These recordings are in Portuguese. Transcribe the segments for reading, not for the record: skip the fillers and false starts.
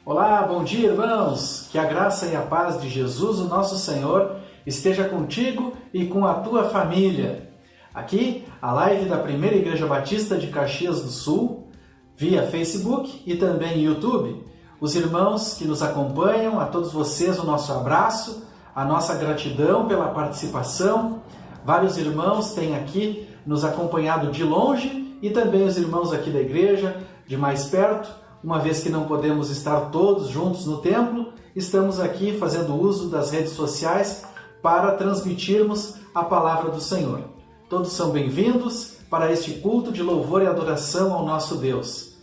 Olá, bom dia, irmãos! Que a graça e a paz de Jesus, o nosso Senhor, esteja contigo e com a tua família. Aqui, a live da Primeira Igreja Batista de Caxias do Sul, via Facebook e também YouTube. Os irmãos que nos acompanham, a todos vocês o nosso abraço, a nossa gratidão pela participação. Vários irmãos têm aqui nos acompanhado de longe e também os irmãos aqui da igreja, de mais perto. Uma vez que não podemos estar todos juntos no templo, estamos aqui fazendo uso das redes sociais para transmitirmos a palavra do Senhor. Todos são bem-vindos para este culto de louvor e adoração ao nosso Deus.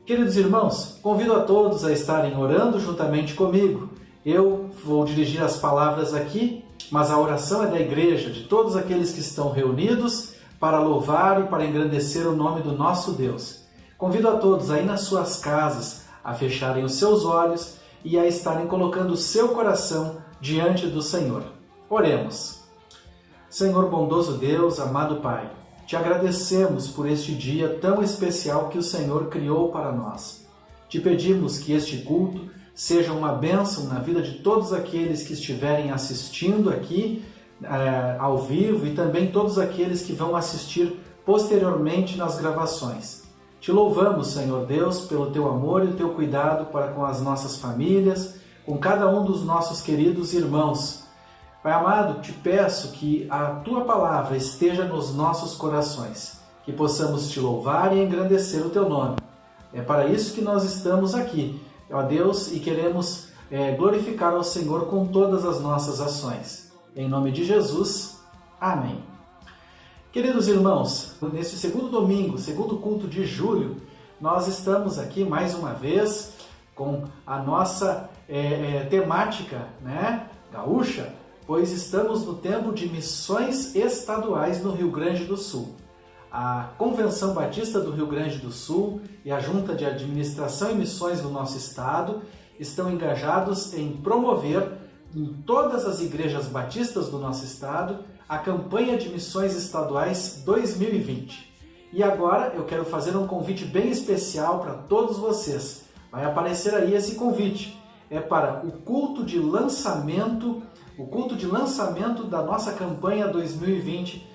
Queridos irmãos, convido a todos a estarem orando juntamente comigo. Eu vou dirigir as palavras aqui, mas a oração é da igreja, de todos aqueles que estão reunidos para louvar e para engrandecer o nome do nosso Deus. Convido a todos aí nas suas casas a fecharem os seus olhos e a estarem colocando o seu coração diante do Senhor. Oremos. Senhor bondoso Deus, amado Pai, te agradecemos por este dia tão especial que o Senhor criou para nós. Te pedimos que este culto seja uma bênção na vida de todos aqueles que estiverem assistindo aqui ao vivo e também todos aqueles que vão assistir posteriormente nas gravações. Te louvamos, Senhor Deus, pelo Teu amor e o Teu cuidado para com as nossas famílias, com cada um dos nossos queridos irmãos. Pai amado, te peço que a Tua palavra esteja nos nossos corações, que possamos Te louvar e engrandecer o Teu nome. É para isso que nós estamos aqui, ó Deus, e queremos glorificar ao Senhor com todas as nossas ações. Em nome de Jesus, amém. Queridos irmãos, neste segundo domingo, segundo culto de julho, nós estamos aqui mais uma vez com a nossa temática gaúcha, pois estamos no tempo de missões estaduais no Rio Grande do Sul. A Convenção Batista do Rio Grande do Sul e a Junta de Administração e Missões do nosso estado estão engajados em promover em todas as igrejas batistas do nosso estado a campanha de missões estaduais 2020. E agora eu quero fazer um convite bem especial para todos vocês. Vai aparecer aí esse convite. É para o culto de lançamento da nossa campanha 2020,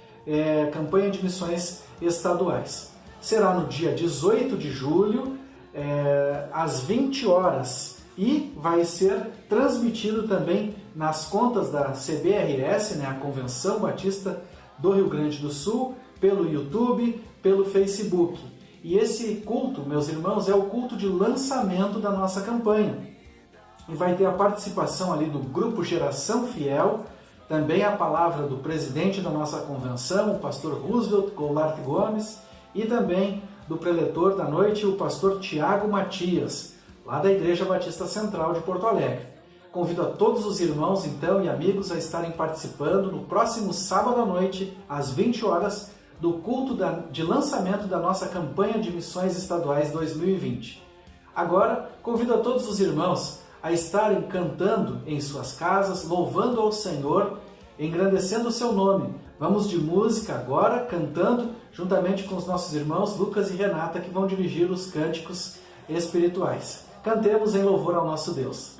campanha de missões estaduais. Será no dia 18 de julho, às 20 horas. E vai ser transmitido também nas contas da CBRS, a Convenção Batista do Rio Grande do Sul, pelo YouTube, pelo Facebook. E esse culto, meus irmãos, é o culto de lançamento da nossa campanha. E vai ter a participação ali do Grupo Geração Fiel, também a palavra do presidente da nossa convenção, o pastor Roosevelt Goulart Gomes, e também do preletor da noite, o pastor Tiago Matias, lá da Igreja Batista Central de Porto Alegre. Convido a todos os irmãos, então, e amigos a estarem participando no próximo sábado à noite, às 20 horas, do culto de lançamento da nossa campanha de missões estaduais 2020. Agora, convido a todos os irmãos a estarem cantando em suas casas, louvando ao Senhor, engrandecendo o seu nome. Vamos de música agora, cantando, juntamente com os nossos irmãos Lucas e Renata, que vão dirigir os cânticos espirituais. Cantemos em louvor ao nosso Deus.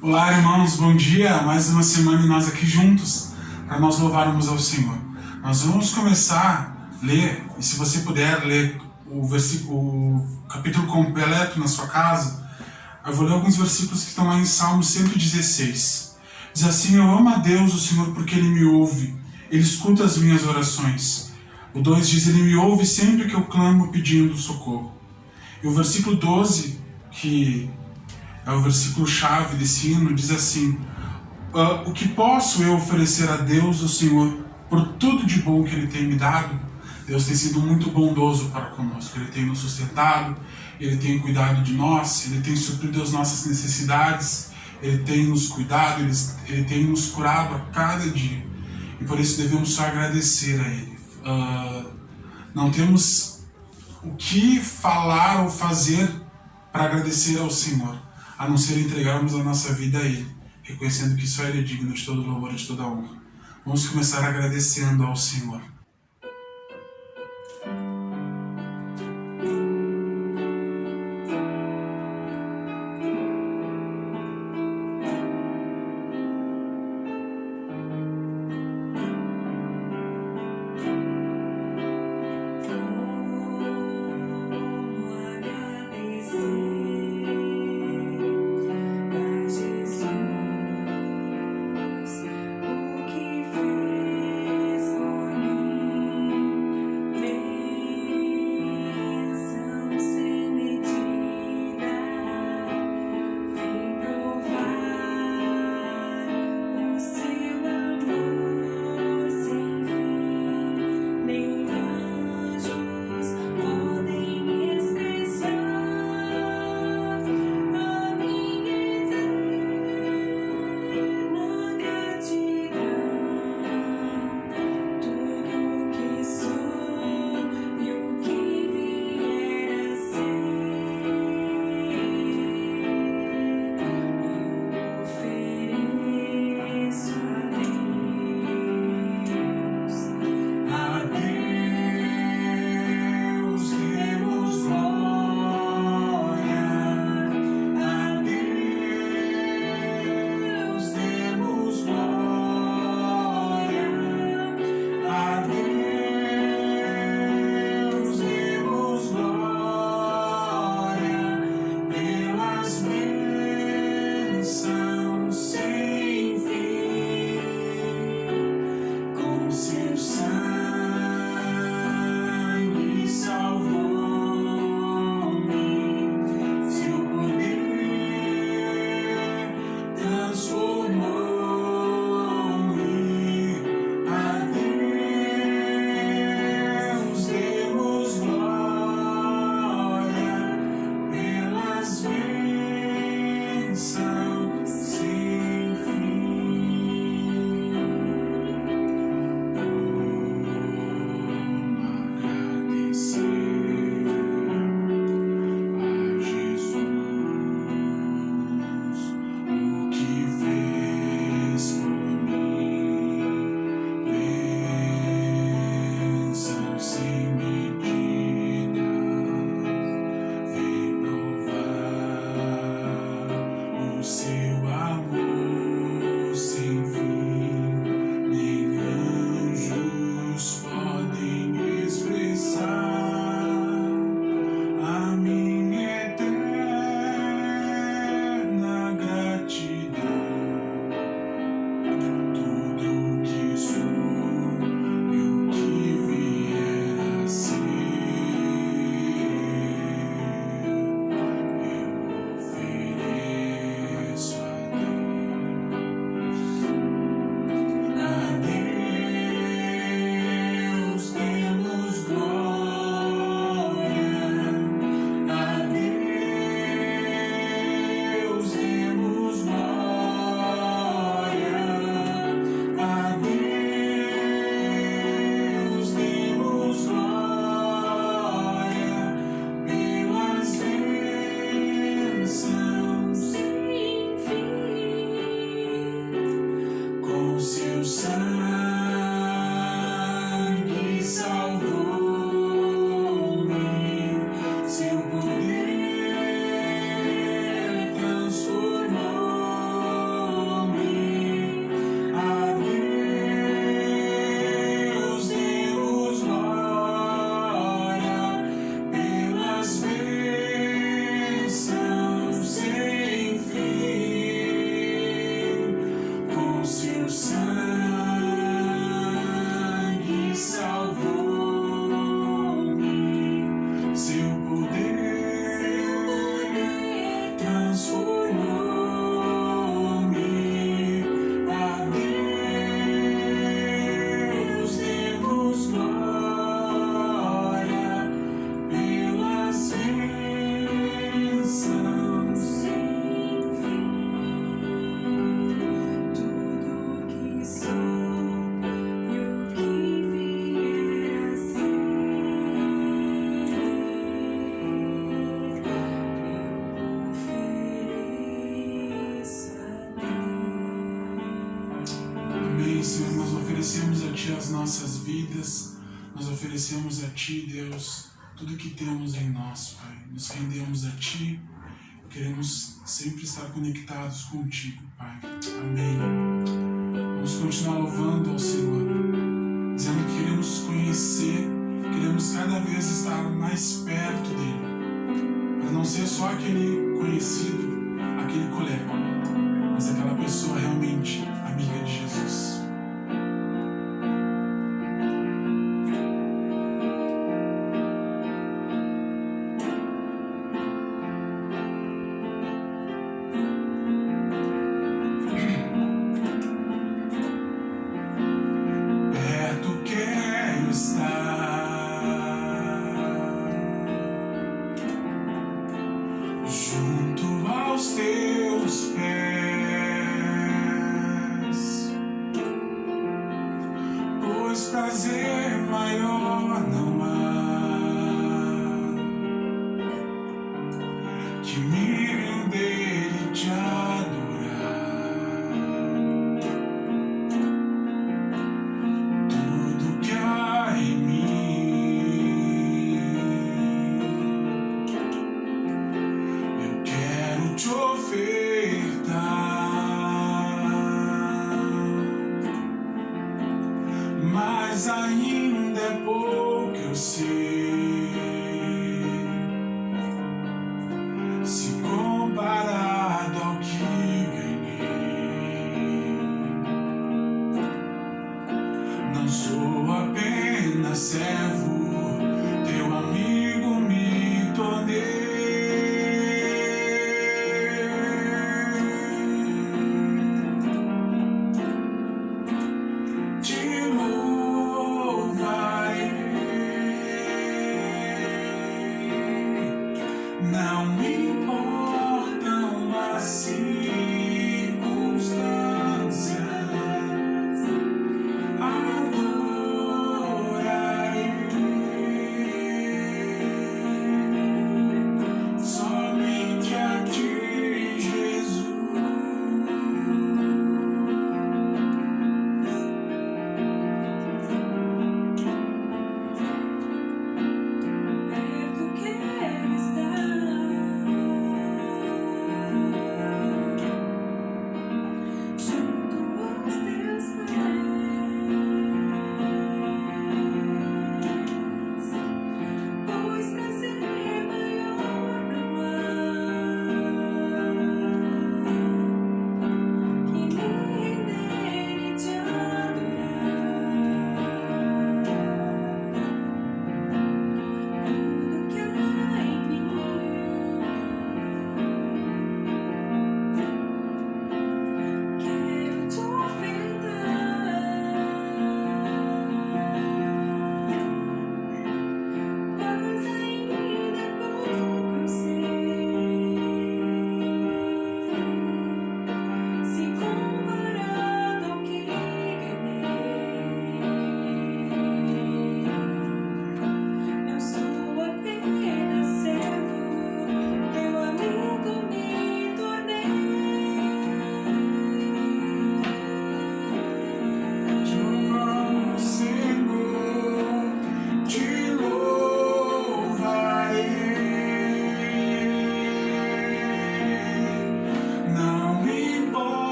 Olá, irmãos, bom dia. Mais uma semana e nós aqui juntos para nós louvarmos ao Senhor. Nós vamos começar a ler, e se você puder ler o capítulo completo na sua casa, eu vou ler alguns versículos que estão lá em Salmo 116. Diz assim: eu amo a Deus, o Senhor, porque Ele me ouve, Ele escuta as minhas orações. O 2 diz: Ele me ouve sempre que eu clamo pedindo socorro. E o versículo 12, que é o versículo-chave desse hino, diz assim: o que posso eu oferecer a Deus, o Senhor, por tudo de bom que Ele tem me dado? Deus tem sido muito bondoso para conosco. Ele tem nos sustentado, Ele tem cuidado de nós, Ele tem suprido as nossas necessidades, Ele tem nos cuidado, Ele tem nos curado a cada dia. E por isso devemos só agradecer a Ele. Não temos o que falar ou fazer para agradecer ao Senhor, a não ser entregarmos a nossa vida a Ele, reconhecendo que só Ele é digno de todo louvor e de toda honra. Vamos começar agradecendo ao Senhor. Amém, Senhor. Nós oferecemos a Ti as nossas vidas, nós oferecemos a Ti, Deus, tudo que temos em nós, Pai. Nos rendemos a Ti, queremos sempre estar conectados contigo, Pai. Amém. Vamos continuar louvando ao Senhor, dizendo que queremos conhecer, queremos cada vez estar mais perto dEle, para não ser só aquele conhecido, aquele colega, mas aquela pessoa realmente amiga de Jesus. Prazer maior não há que me render e te adorar. Tudo que há em mim eu quero te ofertar. Mas ainda é pouco, eu sei, se comparado ao que ganhei. Não sou apenas servo, teu amigo me tornei. Não importam as circunstâncias, adorarei.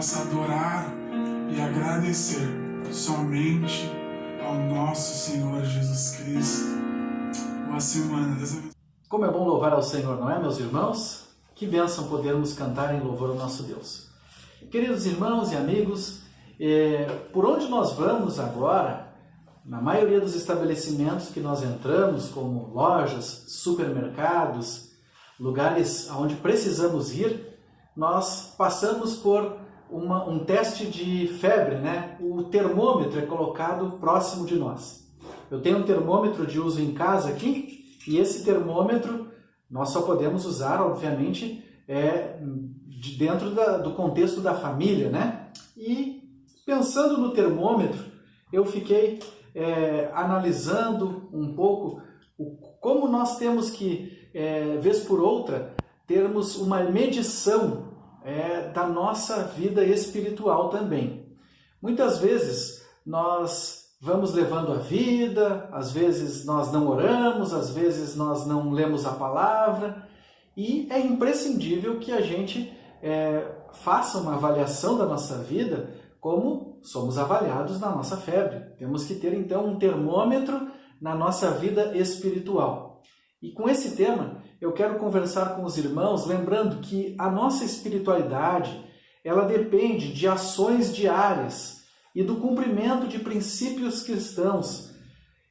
possa adorar e agradecer somente ao nosso Senhor Jesus Cristo. Boa semana, Deus abençoe. Como é bom louvar ao Senhor, não é, meus irmãos? Que bênção podermos cantar em louvor ao nosso Deus. Queridos irmãos e amigos, por onde nós vamos agora, na maioria dos estabelecimentos que nós entramos, como lojas, supermercados, lugares onde precisamos ir, nós passamos por um teste de febre, né? O termômetro é colocado próximo de nós. Eu tenho um termômetro de uso em casa aqui, e esse termômetro nós só podemos usar, obviamente, dentro do contexto da família, né? E pensando no termômetro, eu fiquei analisando um pouco como nós temos que, vez por outra, termos uma medição da nossa vida espiritual também. Muitas vezes nós vamos levando a vida, às vezes nós não oramos, às vezes nós não lemos a palavra, e é imprescindível que a gente faça uma avaliação da nossa vida como somos avaliados na nossa febre. Temos que ter então um termômetro na nossa vida espiritual. E com esse tema eu quero conversar com os irmãos, lembrando que a nossa espiritualidade ela depende de ações diárias e do cumprimento de princípios cristãos.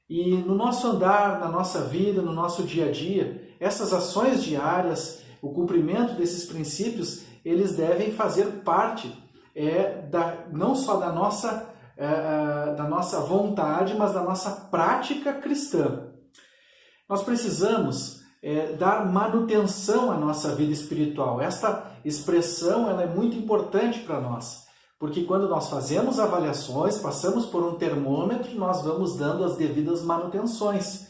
E no nosso andar, na nossa vida, no nosso dia a dia, essas ações diárias, o cumprimento desses princípios, eles devem fazer parte não só da nossa vontade, mas da nossa prática cristã. Nós precisamos dar manutenção à nossa vida espiritual. Esta expressão ela é muito importante para nós, porque quando nós fazemos avaliações, passamos por um termômetro, nós vamos dando as devidas manutenções.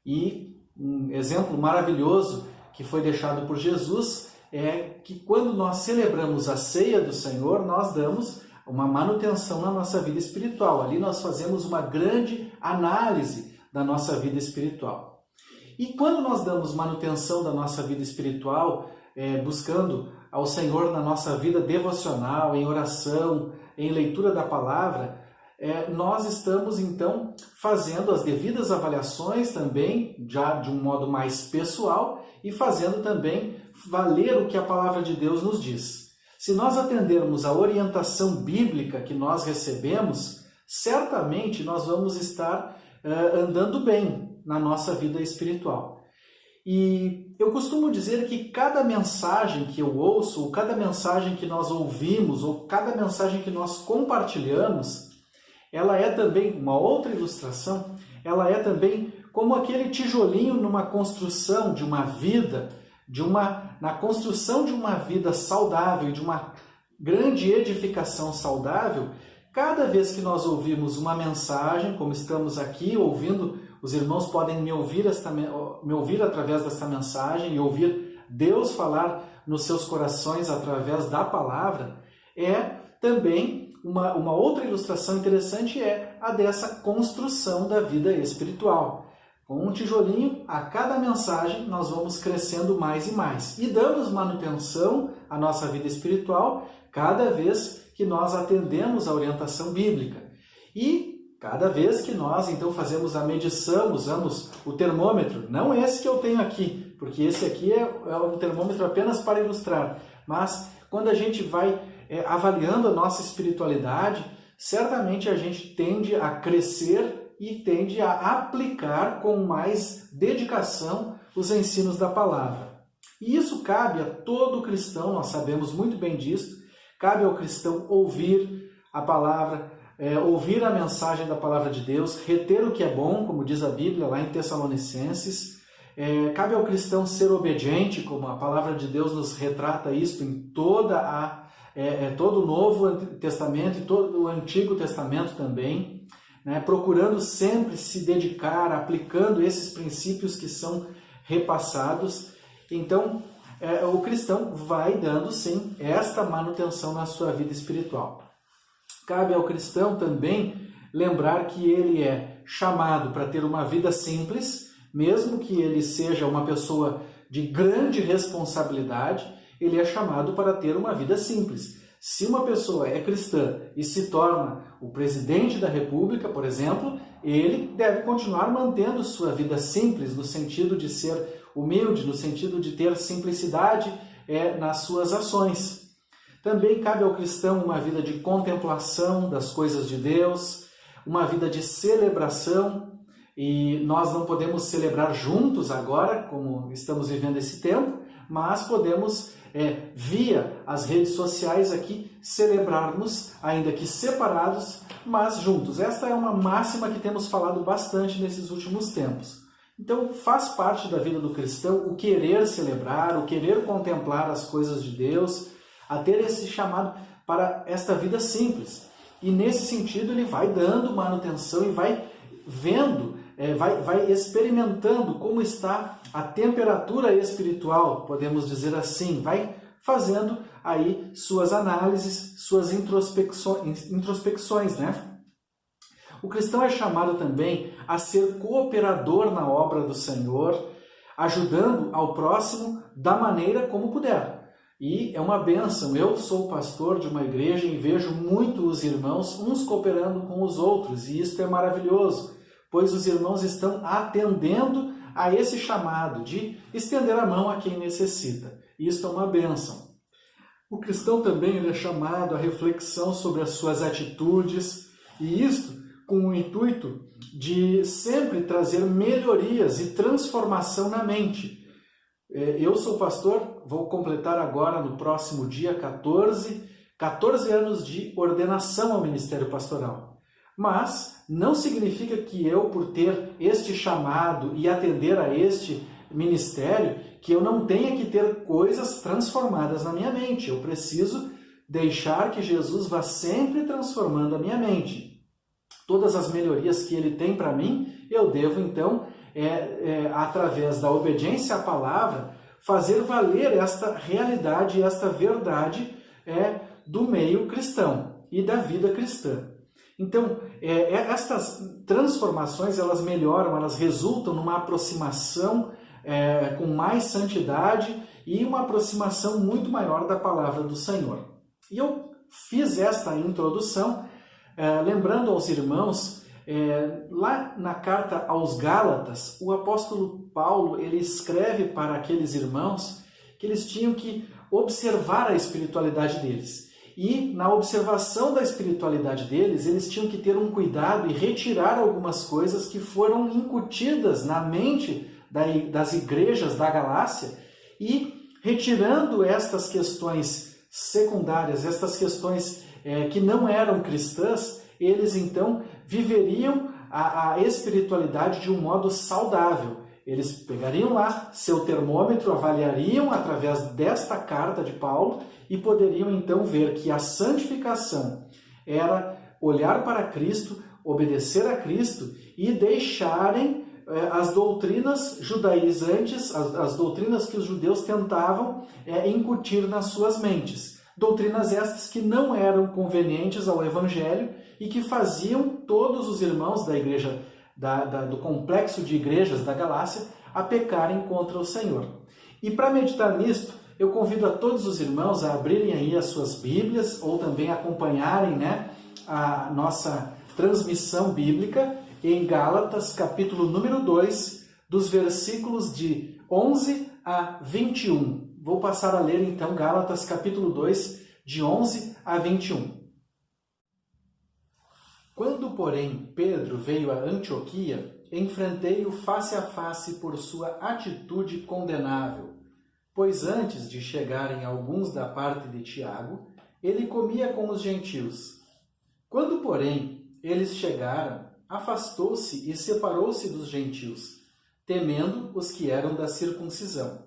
E um exemplo maravilhoso que foi deixado por Jesus é que quando nós celebramos a ceia do Senhor, nós damos uma manutenção na nossa vida espiritual. Ali nós fazemos uma grande análise da nossa vida espiritual. E quando nós damos manutenção da nossa vida espiritual, buscando ao Senhor na nossa vida devocional, em oração, em leitura da palavra, nós estamos então fazendo as devidas avaliações também, já de um modo mais pessoal, e fazendo também valer o que a palavra de Deus nos diz. Se nós atendermos a orientação bíblica que nós recebemos, certamente nós vamos estar andando bem na nossa vida espiritual. E eu costumo dizer que cada mensagem que eu ouço, ou cada mensagem que nós ouvimos, ou cada mensagem que nós compartilhamos, ela é também, uma outra ilustração, ela é também como aquele tijolinho numa construção de uma vida, na construção de uma vida saudável, de uma grande edificação saudável. Cada vez que nós ouvimos uma mensagem, como estamos aqui ouvindo, os irmãos podem me ouvir através desta mensagem e ouvir Deus falar nos seus corações através da palavra, também uma outra ilustração interessante a dessa construção da vida espiritual. Com um tijolinho, a cada mensagem nós vamos crescendo mais e mais e damos manutenção à nossa vida espiritual cada vez que nós atendemos a orientação bíblica. E cada vez que nós então fazemos a medição, usamos o termômetro, não esse que eu tenho aqui, porque esse aqui é um termômetro apenas para ilustrar, mas quando a gente vai avaliando a nossa espiritualidade, certamente a gente tende a crescer e tende a aplicar com mais dedicação os ensinos da palavra. E isso cabe a todo cristão, nós sabemos muito bem disso, cabe ao cristão ouvir a palavra, ouvir a mensagem da palavra de Deus, reter o que é bom, como diz a Bíblia lá em Tessalonicenses. Cabe ao cristão ser obediente, como a palavra de Deus nos retrata isso em todo o Novo Testamento e todo o Antigo Testamento também, né? Procurando sempre se dedicar, aplicando esses princípios que são repassados. Então, o cristão vai dando, sim, esta manutenção na sua vida espiritual. Cabe ao cristão também lembrar que ele é chamado para ter uma vida simples, mesmo que ele seja uma pessoa de grande responsabilidade, ele é chamado para ter uma vida simples. Se uma pessoa é cristã e se torna o presidente da República, por exemplo, ele deve continuar mantendo sua vida simples, no sentido de ser humilde, no sentido de ter simplicidade nas suas ações. Também cabe ao cristão uma vida de contemplação das coisas de Deus, uma vida de celebração, e nós não podemos celebrar juntos agora, como estamos vivendo esse tempo, mas podemos, via as redes sociais aqui, celebrarmos, ainda que separados, mas juntos. Esta é uma máxima que temos falado bastante nesses últimos tempos. Então, faz parte da vida do cristão o querer celebrar, o querer contemplar as coisas de Deus, a ter esse chamado para esta vida simples. E nesse sentido ele vai dando manutenção e vai vendo, vai experimentando como está a temperatura espiritual, podemos dizer assim, vai fazendo aí suas análises, suas introspecções, né? O cristão é chamado também a ser cooperador na obra do Senhor, ajudando ao próximo da maneira como puder. E é uma bênção. Eu sou pastor de uma igreja e vejo muito os irmãos, uns cooperando com os outros, e isso é maravilhoso, pois os irmãos estão atendendo a esse chamado de estender a mão a quem necessita. Isso é uma bênção. O cristão também ele é chamado à reflexão sobre as suas atitudes, e isto com o intuito de sempre trazer melhorias e transformação na mente. Eu sou pastor, vou completar agora no próximo dia 14 anos de ordenação ao ministério pastoral. Mas não significa que eu, por ter este chamado e atender a este ministério, que eu não tenha que ter coisas transformadas na minha mente. Eu preciso deixar que Jesus vá sempre transformando a minha mente. Todas as melhorias que Ele tem para mim, eu devo então, através da obediência à palavra, fazer valer esta realidade, esta verdade do meio cristão e da vida cristã. Então, estas transformações, elas melhoram, elas resultam numa aproximação com mais santidade e uma aproximação muito maior da palavra do Senhor. E eu fiz esta introdução lembrando aos irmãos, lá na carta aos Gálatas, o apóstolo Paulo ele escreve para aqueles irmãos que eles tinham que observar a espiritualidade deles. E na observação da espiritualidade deles, eles tinham que ter um cuidado e retirar algumas coisas que foram incutidas na mente das igrejas da Galácia, e retirando estas questões secundárias, estas questões que não eram cristãs, eles então viveriam a espiritualidade de um modo saudável. Eles pegariam lá seu termômetro, avaliariam através desta carta de Paulo e poderiam então ver que a santificação era olhar para Cristo, obedecer a Cristo e deixarem as doutrinas judaizantes, as doutrinas que os judeus tentavam incutir nas suas mentes. Doutrinas estas que não eram convenientes ao Evangelho e que faziam todos os irmãos da igreja, do complexo de igrejas da Galácia, a pecarem contra o Senhor. E para meditar nisto, eu convido a todos os irmãos a abrirem aí as suas Bíblias ou também acompanharem a nossa transmissão bíblica em Gálatas, capítulo número 2, dos versículos de 11 a 21. Vou passar a ler então Gálatas capítulo 2, de 11 a 21. Quando, porém, Pedro veio a Antioquia, enfrentei-o face a face por sua atitude condenável, pois antes de chegarem alguns da parte de Tiago, ele comia com os gentios. Quando, porém, eles chegaram, afastou-se e separou-se dos gentios, temendo os que eram da circuncisão.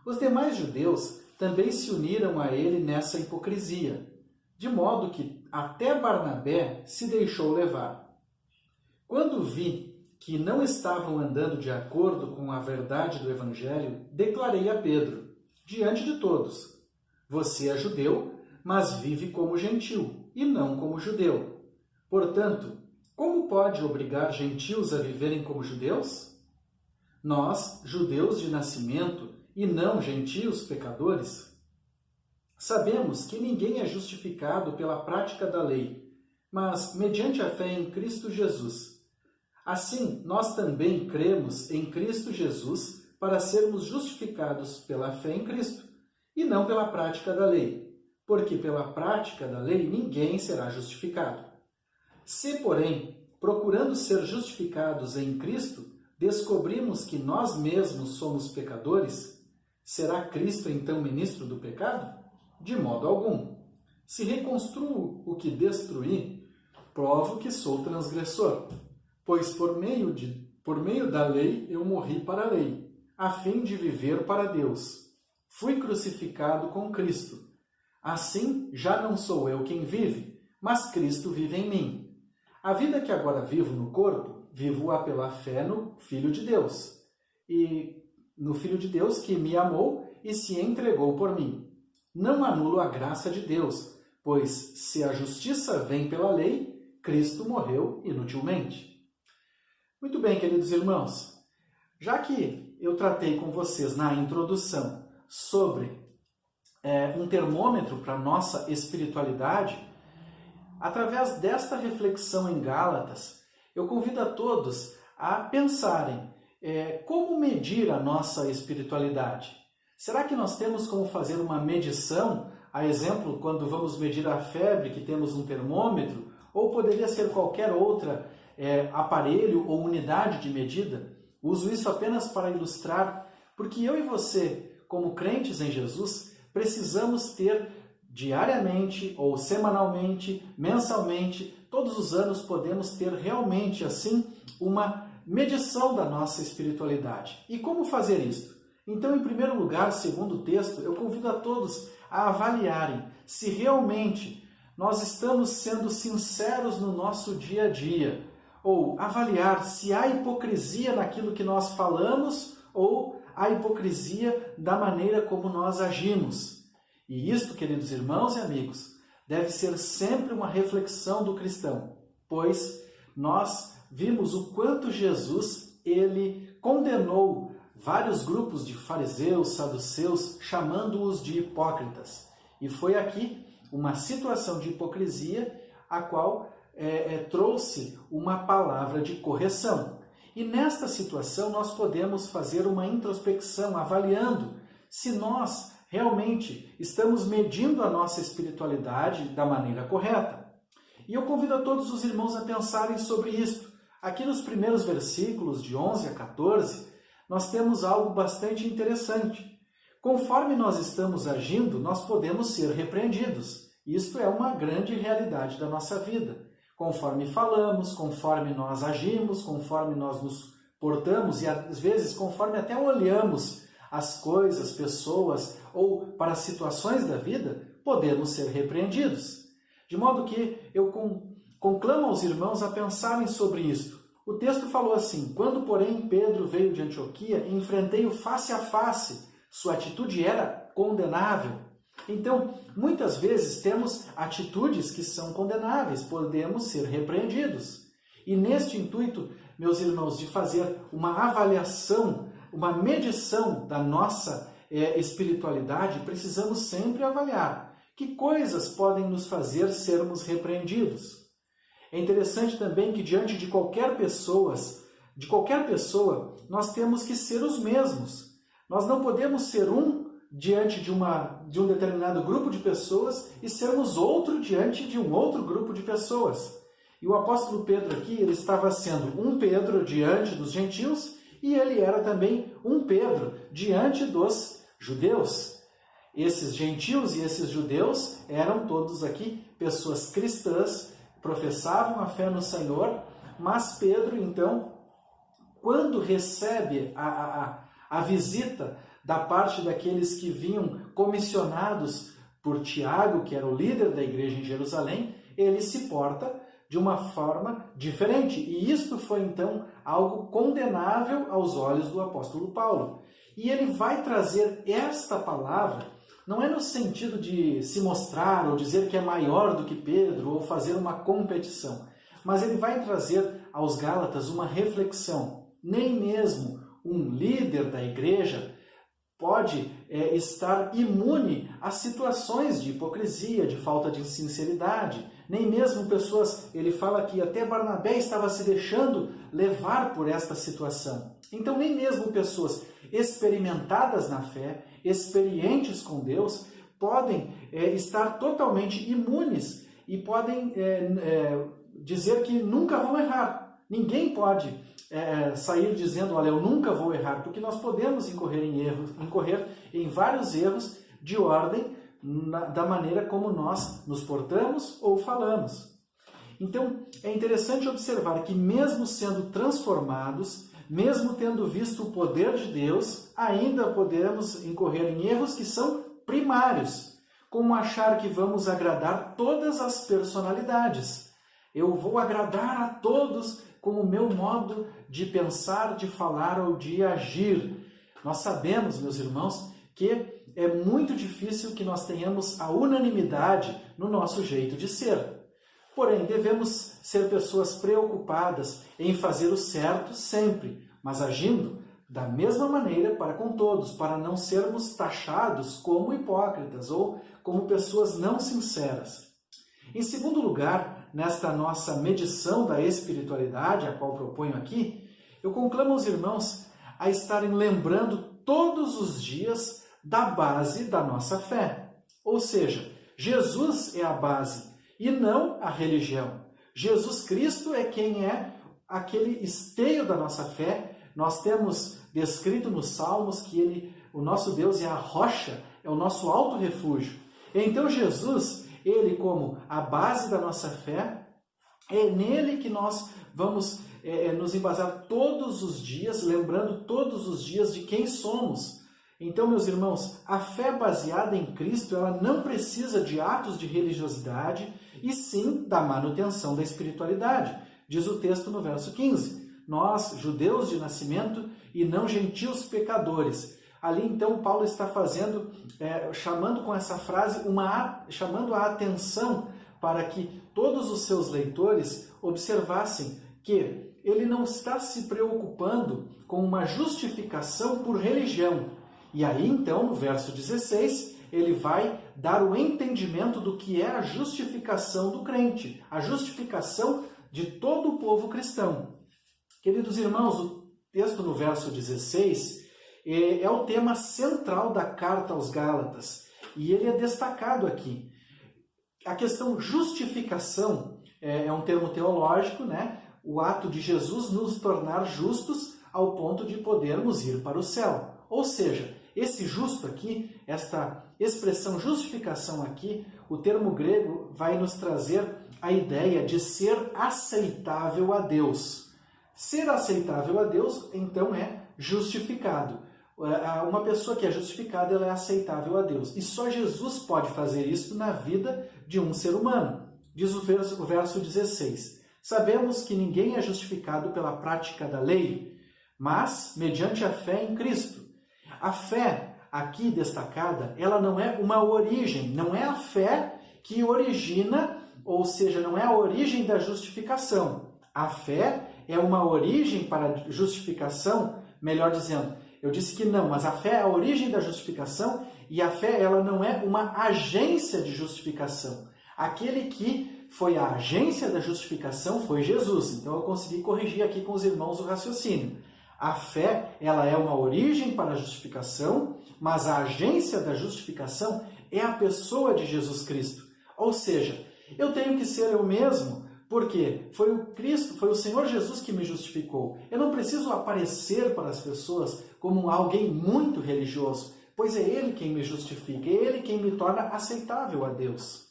Os demais judeus também se uniram a ele nessa hipocrisia, de modo que até Barnabé se deixou levar. Quando vi que não estavam andando de acordo com a verdade do Evangelho, declarei a Pedro, diante de todos: você é judeu, mas vive como gentil, e não como judeu. Portanto, como pode obrigar gentios a viverem como judeus? Nós, judeus de nascimento, e não gentios pecadores? Sabemos que ninguém é justificado pela prática da lei, mas mediante a fé em Cristo Jesus. Assim, nós também cremos em Cristo Jesus para sermos justificados pela fé em Cristo, e não pela prática da lei, porque pela prática da lei ninguém será justificado. Se, porém, procurando ser justificados em Cristo, descobrimos que nós mesmos somos pecadores, será Cristo então ministro do pecado? De modo algum. Se reconstruo o que destruí, provo que sou transgressor, pois por meio da lei eu morri para a lei, a fim de viver para Deus. Fui crucificado com Cristo. Assim, já não sou eu quem vive, mas Cristo vive em mim. A vida que agora vivo no corpo, vivo-a pela fé no Filho de Deus, e no Filho de Deus que me amou e se entregou por mim. Não anulo a graça de Deus, pois se a justiça vem pela lei, Cristo morreu inutilmente. Muito bem, queridos irmãos, já que eu tratei com vocês na introdução sobre um termômetro para a nossa espiritualidade, através desta reflexão em Gálatas, eu convido a todos a pensarem como medir a nossa espiritualidade. Será que nós temos como fazer uma medição, a exemplo, quando vamos medir a febre, que temos um termômetro, ou poderia ser qualquer outra aparelho ou unidade de medida? Uso isso apenas para ilustrar, porque eu e você, como crentes em Jesus, precisamos ter diariamente ou semanalmente, mensalmente, todos os anos podemos ter realmente assim uma medição da nossa espiritualidade. E como fazer isso? Então, em primeiro lugar, segundo o texto, eu convido a todos a avaliarem se realmente nós estamos sendo sinceros no nosso dia a dia, ou avaliar se há hipocrisia naquilo que nós falamos ou há hipocrisia da maneira como nós agimos. E isto, queridos irmãos e amigos, deve ser sempre uma reflexão do cristão, pois nós vimos o quanto Jesus ele condenou vários grupos de fariseus, saduceus, chamando-os de hipócritas. E foi aqui uma situação de hipocrisia a qual trouxe uma palavra de correção. E nesta situação nós podemos fazer uma introspecção, avaliando se nós realmente estamos medindo a nossa espiritualidade da maneira correta. E eu convido a todos os irmãos a pensarem sobre isto. Aqui nos primeiros versículos, de 11 a 14, nós temos algo bastante interessante. Conforme nós estamos agindo, nós podemos ser repreendidos. Isto é uma grande realidade da nossa vida. Conforme falamos, conforme nós agimos, conforme nós nos portamos e às vezes conforme até olhamos as coisas, pessoas ou para situações da vida, podemos ser repreendidos. De modo que eu conclamo aos irmãos a pensarem sobre isto. O texto falou assim: quando, porém, Pedro veio de Antioquia, enfrentei-o face a face. Sua atitude era condenável. Então, muitas vezes temos atitudes que são condenáveis, podemos ser repreendidos. E neste intuito, meus irmãos, de fazer uma avaliação, uma medição da nossa espiritualidade, precisamos sempre avaliar que coisas podem nos fazer sermos repreendidos. É interessante também que diante de qualquer pessoa, nós temos que ser os mesmos. Nós não podemos ser diante de um determinado grupo de pessoas e sermos outro diante de um outro grupo de pessoas. E o apóstolo Pedro aqui, ele estava sendo um Pedro diante dos gentios e ele era também um Pedro diante dos judeus. Esses gentios e esses judeus eram todos aqui pessoas cristãs, professavam a fé no Senhor, mas Pedro, então, quando recebe a visita da parte daqueles que vinham comissionados por Tiago, que era o líder da igreja em Jerusalém, ele se porta de uma forma diferente. E isto foi, então, algo condenável aos olhos do apóstolo Paulo. E ele vai trazer esta palavra, não é no sentido de se mostrar ou dizer que é maior do que Pedro ou fazer uma competição, mas ele vai trazer aos Gálatas uma reflexão. Nem mesmo um líder da igreja pode estar imune a situações de hipocrisia, de falta de sinceridade. Nem mesmo pessoas, ele fala que até Barnabé estava se deixando levar por esta situação. Então nem mesmo pessoas experimentadas na fé, experientes com Deus, podem estar totalmente imunes e podem dizer que nunca vão errar. Ninguém pode sair dizendo, olha, eu nunca vou errar, porque nós podemos incorrer em vários erros de ordem da maneira como nós nos portamos ou falamos. Então, é interessante observar que mesmo sendo transformados, mesmo tendo visto o poder de Deus, ainda podemos incorrer em erros que são primários, como achar que vamos agradar todas as personalidades. Eu vou agradar a todos com o meu modo de pensar, de falar ou de agir. Nós sabemos, meus irmãos, que é muito difícil que nós tenhamos a unanimidade no nosso jeito de ser. Porém, devemos ser pessoas preocupadas em fazer o certo sempre, mas agindo da mesma maneira para com todos, para não sermos taxados como hipócritas ou como pessoas não sinceras. Em segundo lugar, nesta nossa medição da espiritualidade, a qual proponho aqui, eu conclamo os irmãos a estarem lembrando todos os dias da base da nossa fé. Ou seja, Jesus é a base e não a religião. Jesus Cristo é quem é aquele esteio da nossa fé. Nós temos descrito nos Salmos que o nosso Deus é a rocha, é o nosso alto refúgio. Então Jesus, ele como a base da nossa fé, é nele que nós vamos nos embasar todos os dias, lembrando todos os dias de quem somos. Então, meus irmãos, a fé baseada em Cristo, ela não precisa de atos de religiosidade, e sim da manutenção da espiritualidade. Diz o texto no verso 15, nós, judeus de nascimento e não gentios pecadores. Ali, então, Paulo está chamando com essa frase, chamando a atenção para que todos os seus leitores observassem que ele não está se preocupando com uma justificação por religião. E aí, então, no verso 16, ele vai dar o entendimento do que é a justificação do crente, a justificação de todo o povo cristão. Queridos irmãos, o texto no verso 16 é o tema central da carta aos Gálatas, e ele é destacado aqui. A questão justificação é um termo teológico, né? O ato de Jesus nos tornar justos ao ponto de podermos ir para o céu. Ou seja, esse justo aqui, esta expressão justificação aqui, o termo grego vai nos trazer a ideia de ser aceitável a Deus. Ser aceitável a Deus, então, é justificado. Uma pessoa que é justificada, ela é aceitável a Deus. E só Jesus pode fazer isso na vida de um ser humano. Diz o verso 16. Sabemos que ninguém é justificado pela prática da lei, mas mediante a fé em Cristo. A fé aqui destacada, ela não é uma origem, não é a fé que origina, ou seja, não é a origem da justificação. A fé é uma origem para a justificação, melhor dizendo, eu disse que não, mas a fé é a origem da justificação e a fé ela não é uma agência de justificação. Aquele que foi a agência da justificação foi Jesus. Então eu consegui corrigir aqui com os irmãos o raciocínio. A fé ela é uma origem para a justificação, mas a agência da justificação é a pessoa de Jesus Cristo. Ou seja, eu tenho que ser eu mesmo, porque foi o Cristo, foi o Senhor Jesus que me justificou. Eu não preciso aparecer para as pessoas como alguém muito religioso, pois é Ele quem me justifica, é Ele quem me torna aceitável a Deus.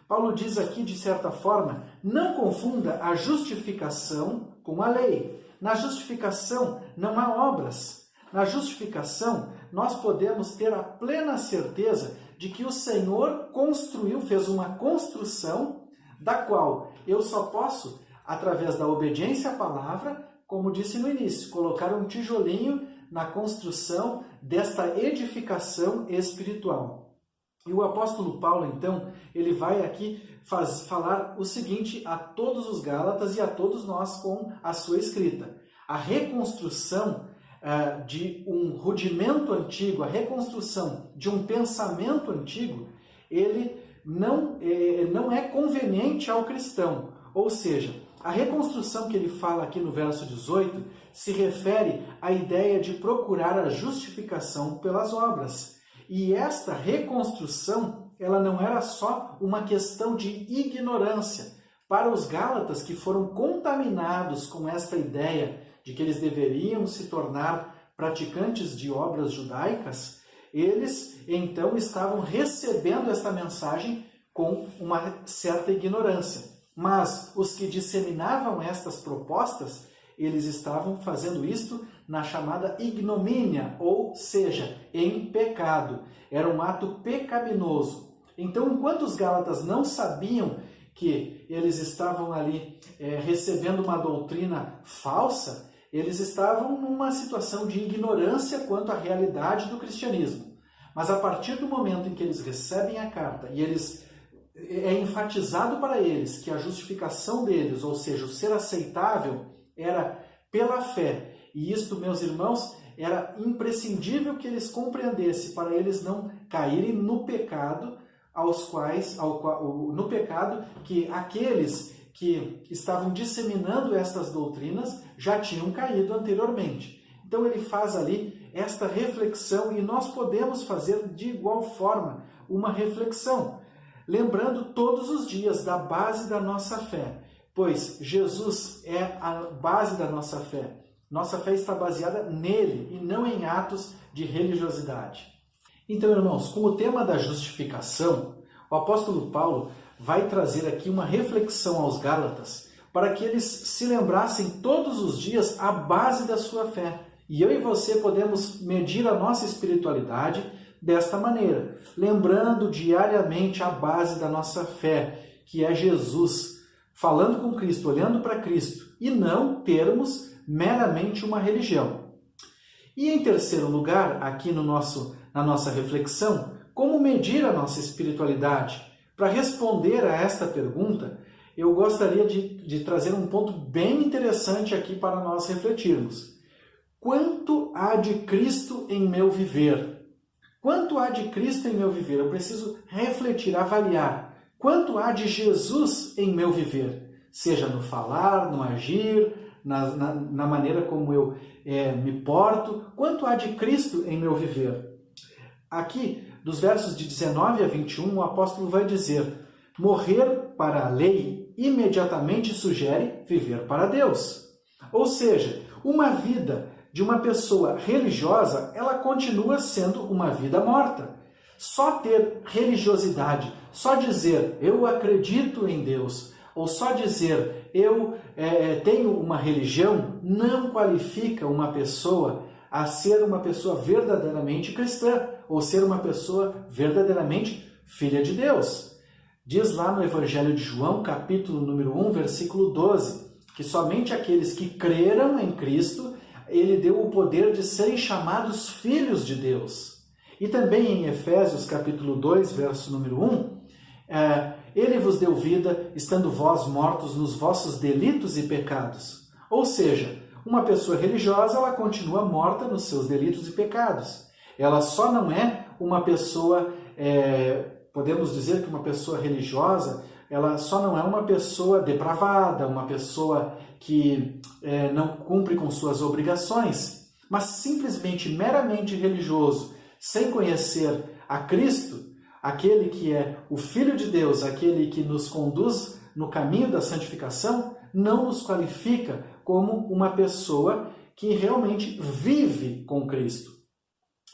Paulo diz aqui, de certa forma, não confunda a justificação com a lei. Na justificação não há obras. Na justificação nós podemos ter a plena certeza de que o Senhor fez uma construção da qual eu só posso, através da obediência à palavra, como disse no início, colocar um tijolinho na construção desta edificação espiritual. E o apóstolo Paulo, então, ele vai aqui falar o seguinte a todos os Gálatas e a todos nós com a sua escrita. A reconstrução de um rudimento antigo, a reconstrução de um pensamento antigo, ele não é conveniente ao cristão. Ou seja, a reconstrução que ele fala aqui no verso 18 se refere à ideia de procurar a justificação pelas obras. E esta reconstrução, ela não era só uma questão de ignorância. Para os Gálatas, que foram contaminados com esta ideia de que eles deveriam se tornar praticantes de obras judaicas, eles então estavam recebendo esta mensagem com uma certa ignorância. Mas os que disseminavam estas propostas, eles estavam fazendo isto na chamada ignomínia, ou seja, em pecado. Era um ato pecaminoso. Então, enquanto os Gálatas não sabiam que eles estavam ali recebendo uma doutrina falsa, eles estavam numa situação de ignorância quanto à realidade do cristianismo. Mas a partir do momento em que eles recebem a carta e é enfatizado para eles que a justificação deles, ou seja, o ser aceitável, era pela fé. E isto, meus irmãos, era imprescindível que eles compreendessem para eles não caírem no pecado, no pecado que aqueles que estavam disseminando estas doutrinas já tinham caído anteriormente. Então ele faz ali esta reflexão e nós podemos fazer de igual forma uma reflexão, lembrando todos os dias da base da nossa fé, pois Jesus é a base da nossa fé. Nossa fé está baseada nele e não em atos de religiosidade. Então, irmãos, com o tema da justificação, o apóstolo Paulo vai trazer aqui uma reflexão aos Gálatas para que eles se lembrassem todos os dias a base da sua fé. E eu e você podemos medir a nossa espiritualidade desta maneira, lembrando diariamente a base da nossa fé, que é Jesus, falando com Cristo, olhando para Cristo, e não termos meramente uma religião. E em terceiro lugar, aqui na nossa reflexão, como medir a nossa espiritualidade? Para responder a esta pergunta, eu gostaria de trazer um ponto bem interessante aqui para nós refletirmos. Quanto há de Cristo em meu viver? Quanto há de Cristo em meu viver? Eu preciso refletir, avaliar. Quanto há de Jesus em meu viver? Seja no falar, no agir, na maneira como eu me porto. Quanto há de Cristo em meu viver? Aqui, dos versos de 19 a 21, o apóstolo vai dizer: morrer para a lei imediatamente sugere viver para Deus. Ou seja, uma vida de uma pessoa religiosa, ela continua sendo uma vida morta. Só ter religiosidade, só dizer eu acredito em Deus, ou só dizer eu tenho uma religião, não qualifica uma pessoa a ser uma pessoa verdadeiramente cristã, ou ser uma pessoa verdadeiramente filha de Deus. Diz lá no Evangelho de João, capítulo número 1, versículo 12, que somente aqueles que creram em Cristo, ele deu o poder de serem chamados filhos de Deus. E também em Efésios, capítulo 2, verso número 1, ele vos deu vida, estando vós mortos nos vossos delitos e pecados. Ou seja, uma pessoa religiosa, ela continua morta nos seus delitos e pecados. Ela só não é uma pessoa, podemos dizer que uma pessoa religiosa, ela só não é uma pessoa depravada, uma pessoa que não cumpre com suas obrigações, mas simplesmente, meramente religioso, sem conhecer a Cristo, aquele que é o Filho de Deus, aquele que nos conduz no caminho da santificação, não nos qualifica como uma pessoa que realmente vive com Cristo.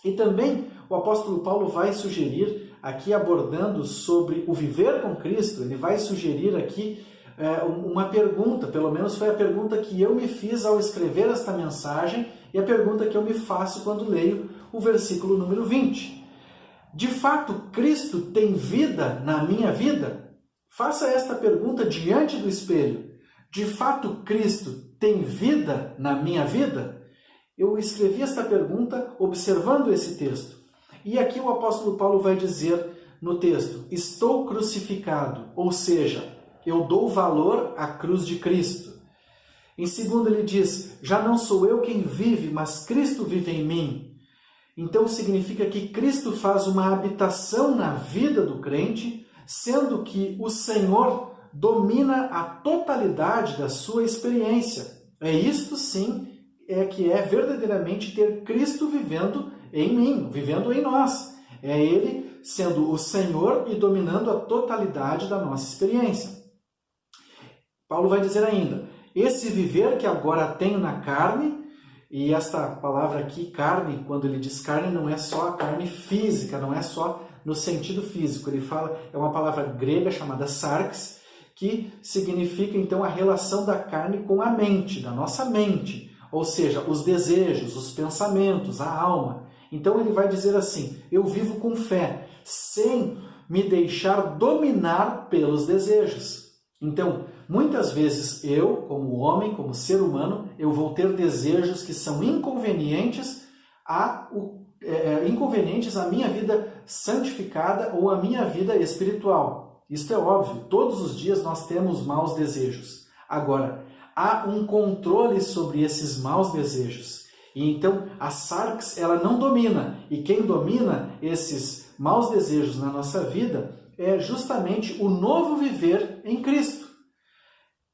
E também o apóstolo Paulo vai sugerir, aqui abordando sobre o viver com Cristo, ele vai sugerir aqui uma pergunta, pelo menos foi a pergunta que eu me fiz ao escrever esta mensagem e a pergunta que eu me faço quando leio o versículo número 20. De fato, Cristo tem vida na minha vida? Faça esta pergunta diante do espelho. De fato, Cristo tem vida na minha vida? Eu escrevi esta pergunta observando esse texto. E aqui o apóstolo Paulo vai dizer no texto: estou crucificado, ou seja, eu dou valor à cruz de Cristo. Em segundo, ele diz, já não sou eu quem vive, mas Cristo vive em mim. Então significa que Cristo faz uma habitação na vida do crente, sendo que o Senhor domina a totalidade da sua experiência. É isto sim que é verdadeiramente ter Cristo vivendo em mim, vivendo em nós. É Ele sendo o Senhor e dominando a totalidade da nossa experiência. Paulo vai dizer ainda, esse viver que agora tenho na carne, e esta palavra aqui, carne, quando ele diz carne, não é só a carne física, não é só no sentido físico. Ele fala, é uma palavra grega chamada sarx, que significa então a relação da carne com a mente, da nossa mente, ou seja, os desejos, os pensamentos, a alma. Então ele vai dizer assim, eu vivo com fé, sem me deixar dominar pelos desejos. Então, muitas vezes eu, como homem, como ser humano, eu vou ter desejos que são inconvenientes à minha vida santificada ou à minha vida espiritual. Isto é óbvio, todos os dias nós temos maus desejos. Agora, há um controle sobre esses maus desejos. E então a sarx, ela não domina. E quem domina esses maus desejos na nossa vida é justamente o novo viver em Cristo.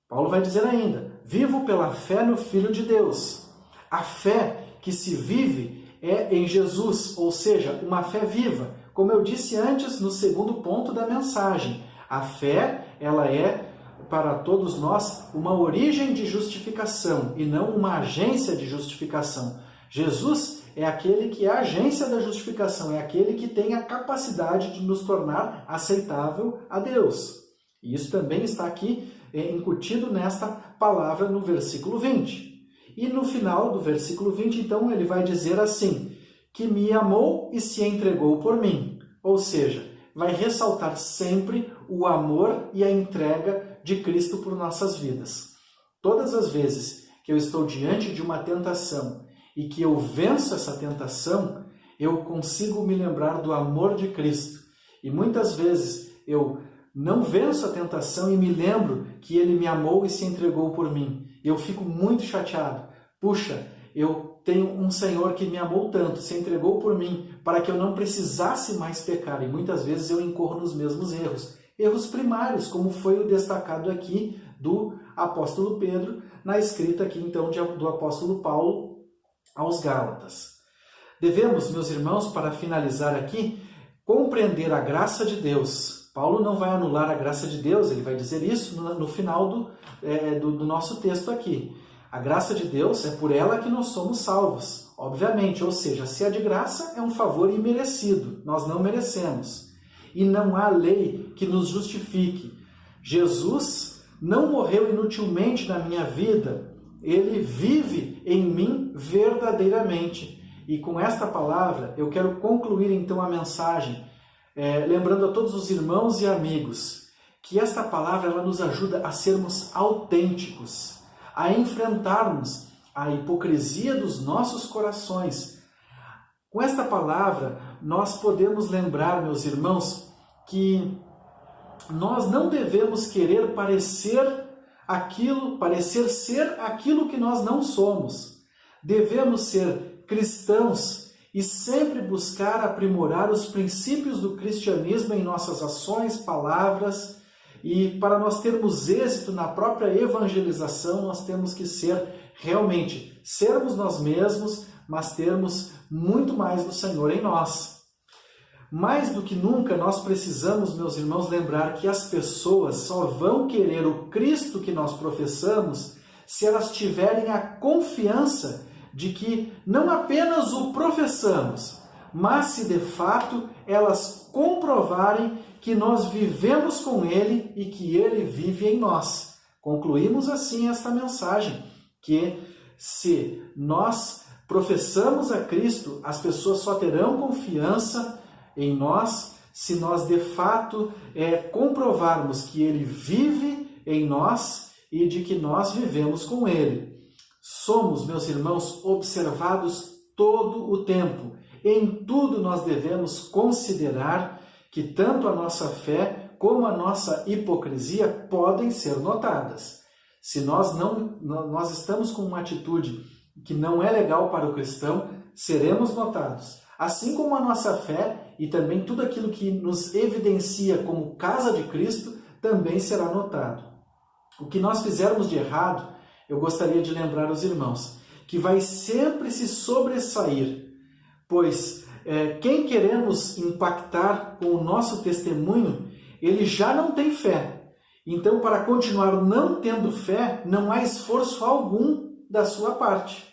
Paulo vai dizer ainda, vivo pela fé no Filho de Deus. A fé que se vive é em Jesus, ou seja, uma fé viva. Como eu disse antes no segundo ponto da mensagem, a fé, ela é para todos nós uma origem de justificação e não uma agência de justificação. Jesus é aquele que é a agência da justificação, é aquele que tem a capacidade de nos tornar aceitável a Deus. E isso também está aqui incutido nesta palavra no versículo 20. E no final do versículo 20, então, ele vai dizer assim, que me amou e se entregou por mim. Ou seja, vai ressaltar sempre o amor e a entrega de Cristo por nossas vidas. Todas as vezes que eu estou diante de uma tentação e que eu venço essa tentação, eu consigo me lembrar do amor de Cristo. E muitas vezes eu não venço a tentação e me lembro que Ele me amou e se entregou por mim. Eu fico muito chateado. Puxa, eu tenho um Senhor que me amou tanto, se entregou por mim, para que eu não precisasse mais pecar. E muitas vezes eu incorro nos mesmos erros. Erros primários, como foi o destacado aqui do apóstolo Pedro, na escrita aqui então do apóstolo Paulo aos Gálatas. Devemos, meus irmãos, para finalizar aqui, compreender a graça de Deus. Paulo não vai anular a graça de Deus, ele vai dizer isso no final do nosso texto aqui. A graça de Deus é por ela que nós somos salvos, obviamente, ou seja, se é de graça, é um favor imerecido, nós não merecemos. E não há lei que nos justifique. Jesus não morreu inutilmente na minha vida, Ele vive em mim verdadeiramente. E com esta palavra, eu quero concluir então a mensagem, lembrando a todos os irmãos e amigos, que esta palavra ela nos ajuda a sermos autênticos, a enfrentarmos a hipocrisia dos nossos corações. Com esta palavra, nós podemos lembrar, meus irmãos, que nós não devemos querer parecer ser aquilo que nós não somos. Devemos ser cristãos e sempre buscar aprimorar os princípios do cristianismo em nossas ações, palavras, e para nós termos êxito na própria evangelização, nós temos que sermos nós mesmos, mas termos muito mais do Senhor em nós. Mais do que nunca, nós precisamos, meus irmãos, lembrar que as pessoas só vão querer o Cristo que nós professamos se elas tiverem a confiança de que não apenas o professamos, mas se de fato elas comprovarem que nós vivemos com Ele e que Ele vive em nós. Concluímos assim esta mensagem, que se nós professamos a Cristo, as pessoas só terão confiança em nós se nós de fato comprovarmos que Ele vive em nós e de que nós vivemos com Ele. Somos, meus irmãos, observados todo o tempo. Em tudo nós devemos considerar que tanto a nossa fé como a nossa hipocrisia podem ser notadas. Se nós estamos com uma atitude que não é legal para o cristão, seremos notados. Assim como a nossa fé e também tudo aquilo que nos evidencia como casa de Cristo também será notado. O que nós fizermos de errado, eu gostaria de lembrar os irmãos, que vai sempre se sobressair, pois quem queremos impactar com o nosso testemunho, ele já não tem fé. Então, para continuar não tendo fé, não há esforço algum da sua parte.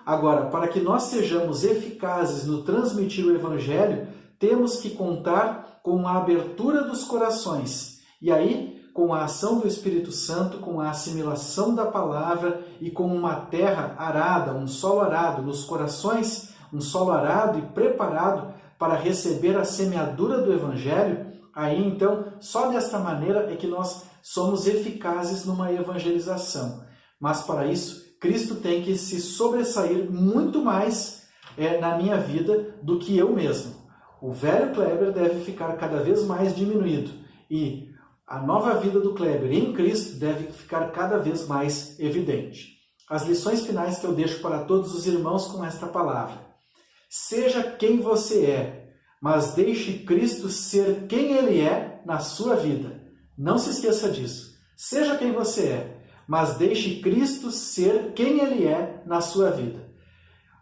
Agora, para que nós sejamos eficazes no transmitir o Evangelho, temos que contar com a abertura dos corações. E aí, com a ação do Espírito Santo, com a assimilação da palavra e com uma terra arada, um solo arado nos corações, um solo arado e preparado para receber a semeadura do Evangelho, aí então, só desta maneira é que nós somos eficazes numa evangelização. Mas para isso, Cristo tem que se sobressair muito mais na minha vida do que eu mesmo. O velho Kleber deve ficar cada vez mais diminuído e a nova vida do Kleber em Cristo deve ficar cada vez mais evidente. As lições finais que eu deixo para todos os irmãos com esta palavra. Seja quem você é, mas deixe Cristo ser quem Ele é na sua vida. Não se esqueça disso. Seja quem você é, mas deixe Cristo ser quem Ele é na sua vida.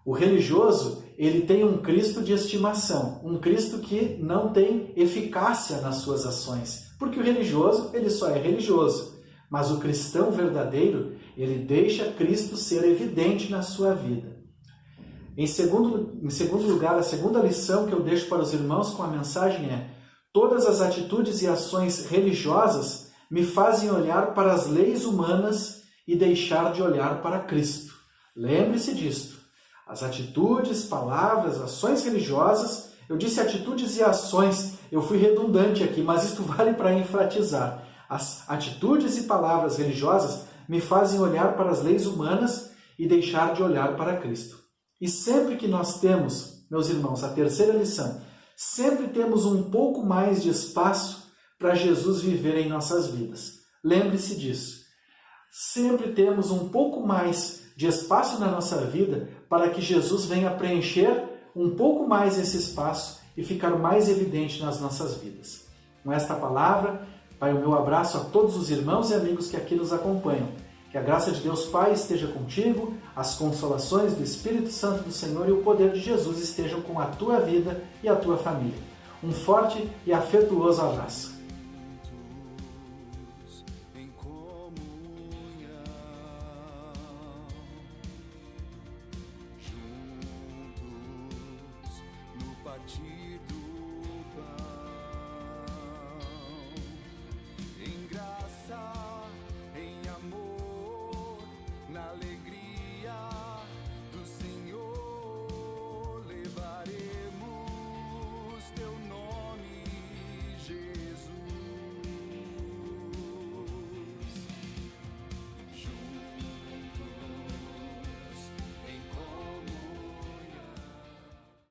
O religioso, ele tem um Cristo de estimação, um Cristo que não tem eficácia nas suas ações, porque o religioso, ele só é religioso, mas o cristão verdadeiro, ele deixa Cristo ser evidente na sua vida. Em segundo lugar, a segunda lição que eu deixo para os irmãos com a mensagem é: todas as atitudes e ações religiosas me fazem olhar para as leis humanas e deixar de olhar para Cristo. Lembre-se disto. As atitudes, palavras, ações religiosas, eu disse atitudes e ações, eu fui redundante aqui, mas isto vale para enfatizar. As atitudes e palavras religiosas me fazem olhar para as leis humanas e deixar de olhar para Cristo. E sempre que nós temos, meus irmãos, a terceira lição, sempre temos um pouco mais de espaço para Jesus viver em nossas vidas. Lembre-se disso. Sempre temos um pouco mais de espaço na nossa vida para que Jesus venha preencher um pouco mais esse espaço e ficar mais evidente nas nossas vidas. Com esta palavra, vai o meu abraço a todos os irmãos e amigos que aqui nos acompanham. Que a graça de Deus Pai esteja contigo, as consolações do Espírito Santo do Senhor e o poder de Jesus estejam com a tua vida e a tua família. Um forte e afetuoso abraço. Partir